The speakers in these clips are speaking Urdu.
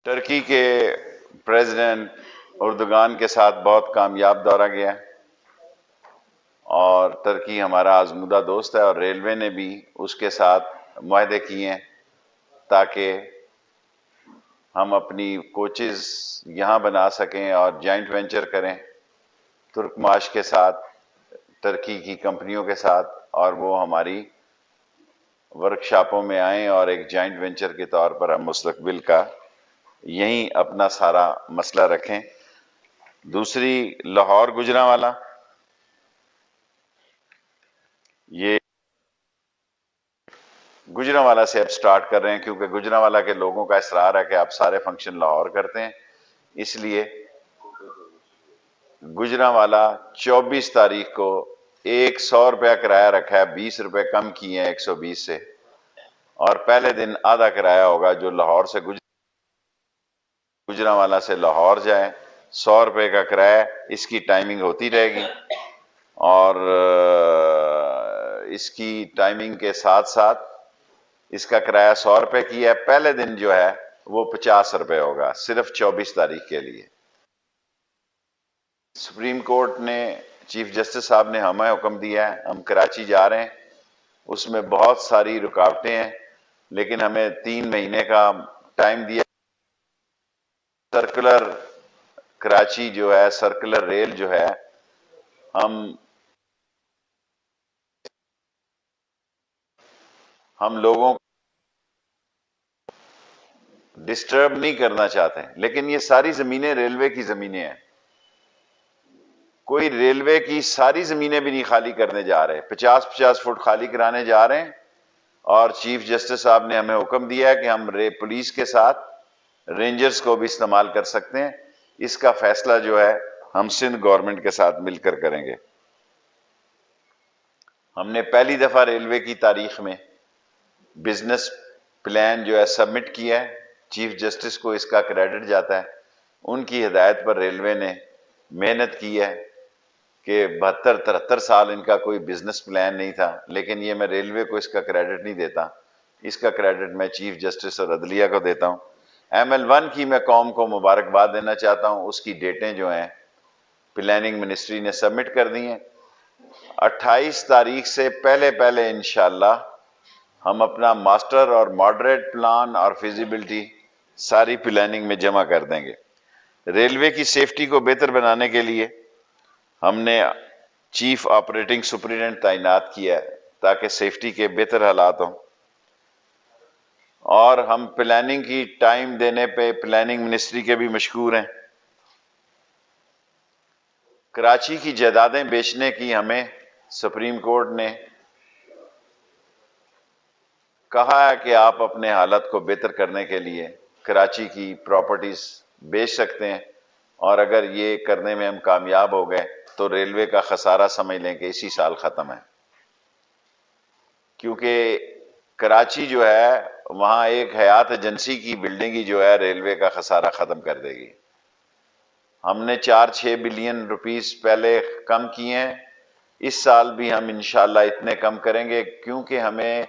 ترکی کے پریزیڈنٹ اردوغان کے ساتھ بہت کامیاب دورہ گیا اور ترکی ہمارا آزمودہ دوست ہے، اور ریلوے نے بھی اس کے ساتھ معاہدے کیے ہیں تاکہ ہم اپنی کوچز یہاں بنا سکیں اور جائنٹ وینچر کریں ترک معاش کے ساتھ، ترکی کی کمپنیوں کے ساتھ، اور وہ ہماری ورکشاپوں میں آئیں اور ایک جائنٹ وینچر کے طور پر ہم مستقبل کا یہیں اپنا سارا مسئلہ رکھیں۔ دوسری، لاہور گجرانوالہ، یہ گجرانوالہ سے اب سٹارٹ کر رہے ہیں کیونکہ گجرانوالہ کے لوگوں کا اصرار ہے کہ آپ سارے فنکشن لاہور کرتے ہیں، اس لیے گجرانوالہ 24 تاریخ کو 100 روپیہ کرایہ رکھا ہے، 20 روپے کم کیے ہیں 120 سے، اور پہلے دن آدھا کرایہ ہوگا جو لاہور سے گجرانوالہ سے لاہور جائے، 100 روپے کا کرایہ، اس کی ٹائمنگ ہوتی رہے گی، اور اس کی ٹائمنگ کے ساتھ ساتھ اس کا کرایہ 100 روپے کی ہے، پہلے دن جو ہے وہ 50 روپے ہوگا، صرف 24 تاریخ کے لیے۔ سپریم کورٹ نے، چیف جسٹس صاحب نے ہمیں حکم دیا ہے، ہم کراچی جا رہے ہیں، اس میں بہت ساری رکاوٹیں ہیں، لیکن ہمیں 3 مہینے کا ٹائم دیا۔ سرکلر کراچی جو ہے، سرکلر ریل جو ہے، ہم لوگوں کو ڈسٹرب نہیں کرنا چاہتے ہیں، لیکن یہ ساری زمینیں ریلوے کی زمینیں ہیں، کوئی ریلوے کی ساری زمینیں بھی نہیں خالی کرنے جا رہے، 50-50 فٹ خالی کرانے جا رہے ہیں، اور چیف جسٹس صاحب نے ہمیں حکم دیا ہے کہ ہم پولیس کے ساتھ رینجرز کو بھی استعمال کر سکتے ہیں۔ اس کا فیصلہ جو ہے ہم سندھ گورنمنٹ کے ساتھ مل کر کریں گے۔ ہم نے پہلی دفعہ ریلوے کی تاریخ میں بزنس پلان جو ہے سبمٹ کیا ہے، چیف جسٹس کو اس کا کریڈٹ جاتا ہے، ان کی ہدایت پر ریلوے نے محنت کی ہے کہ 72-73 سال ان کا کوئی بزنس پلان نہیں تھا، لیکن یہ میں ریلوے کو اس کا کریڈٹ نہیں دیتا، اس کا کریڈٹ میں چیف جسٹس اور عدلیہ کو دیتا ہوں۔ ML1 کی میں قوم کو مبارکباد دینا چاہتا ہوں، اس کی ڈیٹیں جو ہیں پلاننگ منسٹری نے سبمٹ کر دی ہیں۔ 28 تاریخ سے پہلے انشاءاللہ ہم اپنا ماسٹر اور ماڈریٹ پلان اور فیزیبلٹی ساری پلاننگ میں جمع کر دیں گے۔ ریلوے کی سیفٹی کو بہتر بنانے کے لیے ہم نے چیف آپریٹنگ سپرنٹینڈنٹ تعینات کیا ہے تاکہ سیفٹی کے بہتر حالات ہوں، اور ہم پلاننگ کی ٹائم دینے پہ پلاننگ منسٹری کے بھی مشکور ہیں۔ کراچی کی جائیدادیں بیچنے کی ہمیں سپریم کورٹ نے کہا ہے کہ آپ اپنے حالت کو بہتر کرنے کے لیے کراچی کی پراپرٹیز بیچ سکتے ہیں، اور اگر یہ کرنے میں ہم کامیاب ہو گئے تو ریلوے کا خسارہ سمجھ لیں کہ اسی سال ختم ہے، کیونکہ کراچی جو ہے وہاں ایک حیات ایجنسی کی بلڈنگ ہی جو ہے ریلوے کا خسارہ ختم کر دے گی۔ ہم نے 4-6 بلین روپیز پہلے کم کیے ہیں، اس سال بھی ہم انشاءاللہ اتنے کم کریں گے، کیونکہ ہمیں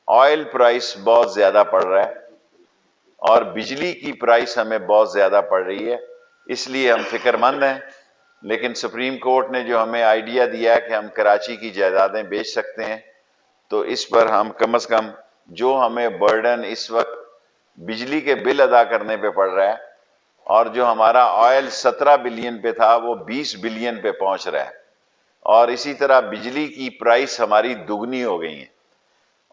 آئل پرائس بہت زیادہ پڑ رہا ہے اور بجلی کی پرائس ہمیں بہت زیادہ پڑ رہی ہے، اس لیے ہم فکر مند ہیں، لیکن سپریم کورٹ نے جو ہمیں آئیڈیا دیا ہے کہ ہم کراچی کی جائیدادیں بیچ سکتے ہیں، تو اس پر ہم کم از کم جو ہمیں برڈن اس وقت بجلی کے بل ادا کرنے پہ پڑ رہا ہے، اور جو ہمارا آئل 17 بلین پہ تھا وہ 20 بلین پہ پہنچ رہا ہے، اور اسی طرح بجلی کی پرائس ہماری دگنی ہو گئی ہے،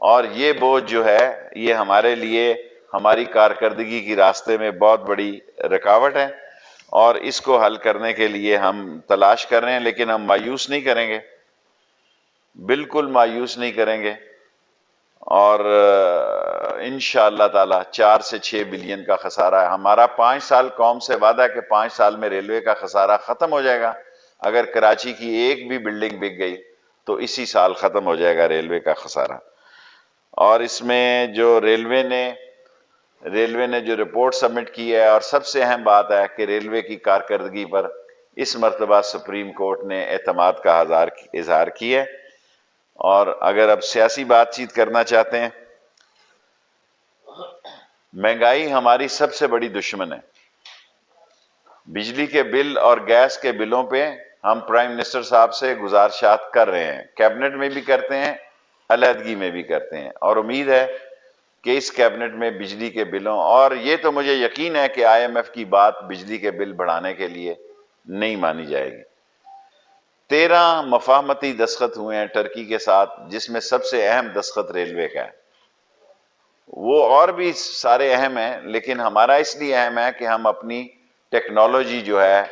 اور یہ بوجھ جو ہے یہ ہمارے لیے ہماری کارکردگی کی راستے میں بہت بڑی رکاوٹ ہے، اور اس کو حل کرنے کے لیے ہم تلاش کر رہے ہیں، لیکن ہم مایوس نہیں کریں گے، بالکل مایوس نہیں کریں گے، اور انشاءاللہ تعالی 4 سے 6 بلین کا خسارہ ہے ہمارا۔ 5 سال قوم سے وعدہ ہے کہ 5 سال میں ریلوے کا خسارہ ختم ہو جائے گا، اگر کراچی کی ایک بھی بلڈنگ بک گئی تو اسی سال ختم ہو جائے گا ریلوے کا خسارہ۔ اور اس میں جو ریلوے نے جو رپورٹ سبمٹ کی ہے، اور سب سے اہم بات ہے کہ ریلوے کی کارکردگی پر اس مرتبہ سپریم کورٹ نے اعتماد کا اظہار کیا ہے، اور اگر اب سیاسی بات چیت کرنا چاہتے ہیں مہنگائی ہماری سب سے بڑی دشمن ہے. بجلی کے بل اور گیس کے بلوں پہ ہم پرائم منسٹر صاحب سے گزارشات کر رہے ہیں، کیبنٹ میں بھی کرتے ہیں، علیحدگی میں بھی کرتے ہیں، اور امید ہے کہ اس کیبنٹ میں بجلی کے بلوں، اور یہ تو مجھے یقین ہے کہ آئی ایم ایف کی بات بجلی کے بل بڑھانے کے لیے نہیں مانی جائے گی. 13 مفاہمتی دستخط ہوئے ہیں ٹرکی کے ساتھ، جس میں سب سے اہم دستخط ریلوے کا ہے. وہ اور بھی سارے اہم ہیں، لیکن ہمارا اس لیے اہم ہے کہ ہم اپنی ٹیکنالوجی جو ہے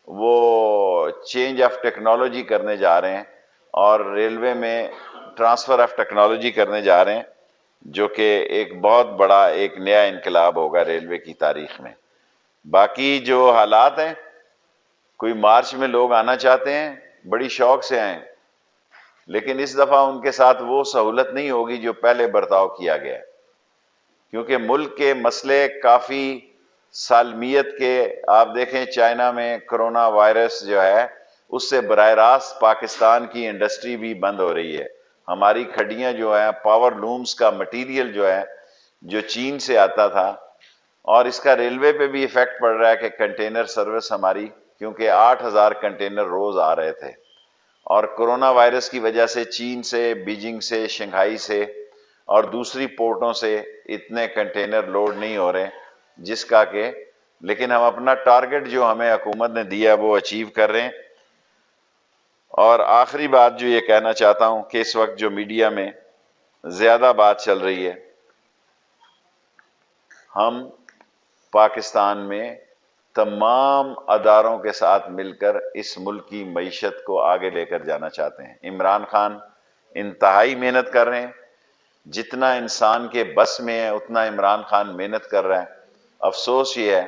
وہ چینج آف ٹیکنالوجی کرنے جا رہے ہیں، اور ریلوے میں ٹرانسفر آف ٹیکنالوجی کرنے جا رہے ہیں، جو کہ ایک بہت بڑا ایک نیا انقلاب ہوگا ریلوے کی تاریخ میں. باقی جو حالات ہیں، کوئی مارچ میں لوگ آنا چاہتے ہیں، بڑی شوق سے آئیں، لیکن اس دفعہ ان کے ساتھ وہ سہولت نہیں ہوگی جو پہلے برتاؤ کیا گیا ہے، کیونکہ ملک کے مسئلے کافی سالمیت کے. آپ دیکھیں چائنا میں کرونا وائرس جو ہے اس سے براہ راست پاکستان کی انڈسٹری بھی بند ہو رہی ہے. ہماری کھڈیاں جو ہیں، پاور لومز کا مٹیریل جو ہے جو چین سے آتا تھا، اور اس کا ریلوے پہ بھی ایفیکٹ پڑ رہا ہے کہ کنٹینر سروس ہماری، کیونکہ 8,000 کنٹینر روز آ رہے تھے، اور کرونا وائرس کی وجہ سے چین سے، بیجنگ سے، شنگھائی سے اور دوسری پورٹوں سے اتنے کنٹینر لوڈ نہیں ہو رہے جس کا کہ، لیکن ہم اپنا ٹارگٹ جو ہمیں حکومت نے دیا وہ اچیو کر رہے ہیں. اور آخری بات جو یہ کہنا چاہتا ہوں کہ اس وقت جو میڈیا میں زیادہ بات چل رہی ہے، ہم پاکستان میں تمام اداروں کے ساتھ مل کر اس ملک کی معیشت کو آگے لے کر جانا چاہتے ہیں. عمران خان انتہائی محنت کر رہے ہیں، جتنا انسان کے بس میں ہے اتنا عمران خان محنت کر رہا ہے. افسوس یہ ہے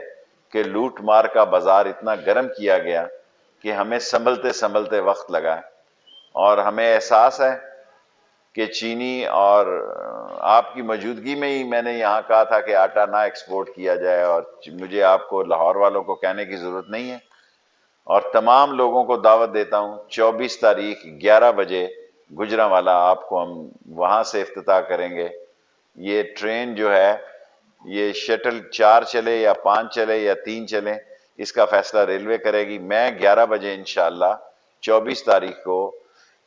کہ لوٹ مار کا بازار اتنا گرم کیا گیا کہ ہمیں سنبھلتے سنبھلتے وقت لگا، اور ہمیں احساس ہے کہ چینی، اور آپ کی موجودگی میں ہی میں نے یہاں کہا تھا کہ آٹا نہ ایکسپورٹ کیا جائے، اور مجھے آپ کو لاہور والوں کو کہنے کی ضرورت نہیں ہے، اور تمام لوگوں کو دعوت دیتا ہوں 24 تاریخ 11 بجے گجرانوالہ آپ کو ہم وہاں سے افتتاح کریں گے. یہ ٹرین جو ہے، یہ شٹل 4 چلے یا 5 چلے یا 3 چلے، اس کا فیصلہ ریلوے کرے گی. میں 11 بجے انشاءاللہ 24 تاریخ کو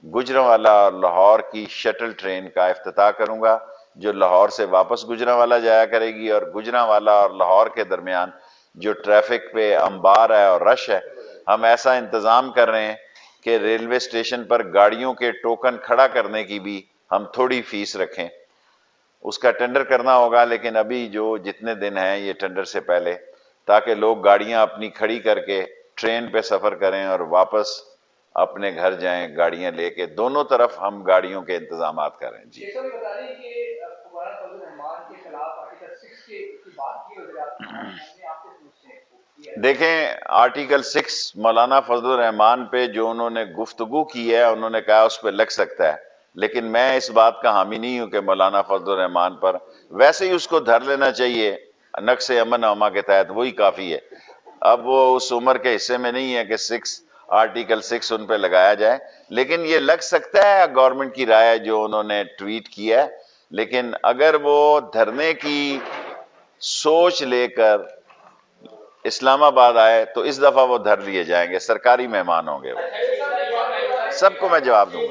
گجرانوالہ اور لاہور کی شٹل ٹرین کا افتتاح کروں گا، جو لاہور سے واپس گجرانوالہ جایا کرے گی، اور گجرانوالہ اور لاہور کے درمیان جو ٹریفک پہ انبار ہے اور رش ہے، ہم ایسا انتظام کر رہے ہیں کہ ریلوے اسٹیشن پر گاڑیوں کے ٹوکن کھڑا کرنے کی بھی ہم تھوڑی فیس رکھیں. اس کا ٹینڈر کرنا ہوگا، لیکن ابھی جو جتنے دن ہیں یہ ٹینڈر سے پہلے، تاکہ لوگ گاڑیاں اپنی کھڑی کر کے ٹرین پہ سفر کریں اور واپس اپنے گھر جائیں گاڑیاں لے کے. دونوں طرف ہم گاڑیوں کے انتظامات کریں. جی بتا رہے ہیں کہ مولانا فضل الرحمان کے خلاف آرٹیکل 6 کی بات کی وزیر اعظم. دیکھیں آرٹیکل 6 مولانا فضل الرحمان پہ جو انہوں نے گفتگو کی ہے، انہوں نے کہا اس پہ لگ سکتا ہے، لیکن میں اس بات کا حامی نہیں ہوں کہ مولانا فضل الرحمان پر، ویسے ہی اس کو دھر لینا چاہیے نقص امن و امان کے تحت، وہی کافی ہے. اب وہ اس عمر کے حصے میں نہیں ہے کہ آرٹیکل 6 ان پہ لگایا جائے، لیکن یہ لگ سکتا ہے گورنمنٹ کی رائے جو انہوں نے ٹویٹ کیا ہے. لیکن اگر وہ دھرنے کی سوچ لے کر اسلام آباد آئے تو اس دفعہ وہ دھر لیے جائیں گے، سرکاری مہمان ہوں گے وہ. سب کو میں جواب دوں گا.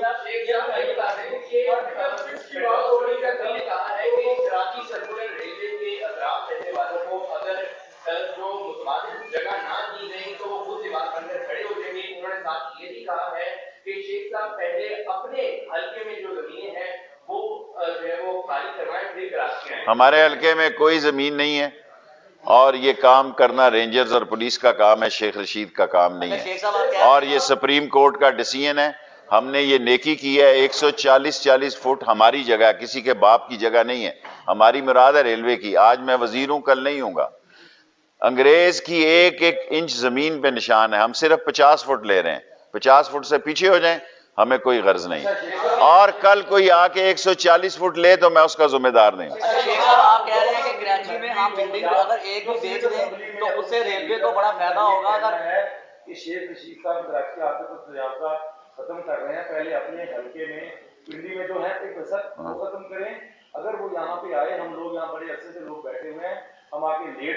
ہمارے حلقے میں کوئی زمین نہیں ہے، اور یہ کام کرنا رینجرز اور پولیس کا کام ہے، شیخ رشید کا کام نہیں ہے. اور یہ سپریم کورٹ کا ڈیسیژن ہے. ہم نے یہ نیکی کی ہے. 140 فٹ ہماری جگہ، کسی کے باپ کی جگہ نہیں ہے. ہماری مراد ہے ریلوے کی. آج میں وزیر ہوں، کل نہیں ہوں گا. انگریز کی ایک ایک انچ زمین پہ نشان ہے. ہم صرف 50 فٹ لے رہے ہیں. 50 فٹ سے پیچھے ہو جائیں ہمیں کوئی غرض نہیں، اور کل کوئی آ کے 140 فٹ لے تو میں اس کا ذمہ دار نہیں ہوں. آپ کہہ رہے ہیں کہ کراچی میں ہم بلڈنگ اگر ایک بھی بیچ دیں تو اس سے ریلوے کو بڑا فائدہ ہوگا. اگر کہ شیخ رشید صاحب کراچی آتے تو تجاوزات ختم کر رہے ہیں، پہلے اپنے حلقے میں پنڈی میں جو ہے ایک وسط وہ ختم کریں، اگر وہ یہاں پہ آئے, ہم لوگ یہاں بڑے عرصے سے لوگ بیٹھے ہوئے ہیں, ہم آ کے لیٹ